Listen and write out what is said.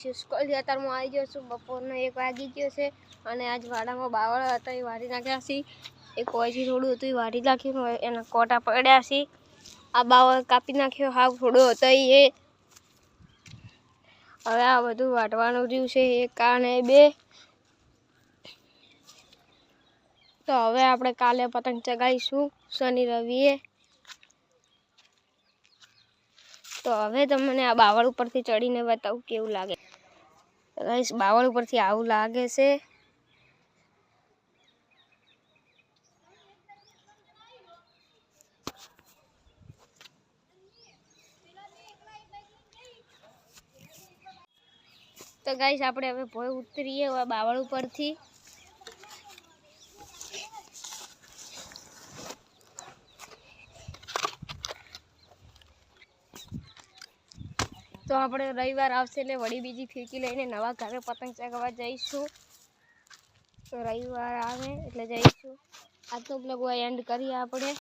School અત્યારમાં આવી ગયો છું. બપોરનો 1 વાગી ગયો છે અને આજ વાડામાં બાવળ હતા એ વાઢી નાખ્યા છે. એક કોઈથી થોડું હતું એ વાઢી નાખ્યું, એના કોટા પડ્યા છે. આ બાવળ કાપી નાખ્યો, હાવ થોડો હતો એ. હવે આ બધું વાટવાનું રહ્યું છે, 1 અને 2. તો હવે આપણે કાલે પતંગ ચગાવીશું શનિ રવિએ. તો હવે તમને આ બાવળ ઉપરથી ચડીને બતાવું કેવું લાગે. ગાઈસ, બાવળ ઉપરથી આવું લાગે છે. તો ગાઈસ, આપણે હવે ભોય ઉતરીએ હવે બાવળ ઉપરથી. તો આપણે રવિવાર આવશે એટલે વળી બીજી ફીરકી લઈને નવા ઘરે પતંગ ચગાવવા જઈશું. તો રવિવાર આવે એટલે જઈશું. આ તો બ્લોગ એન્ડ કરીએ આપણે.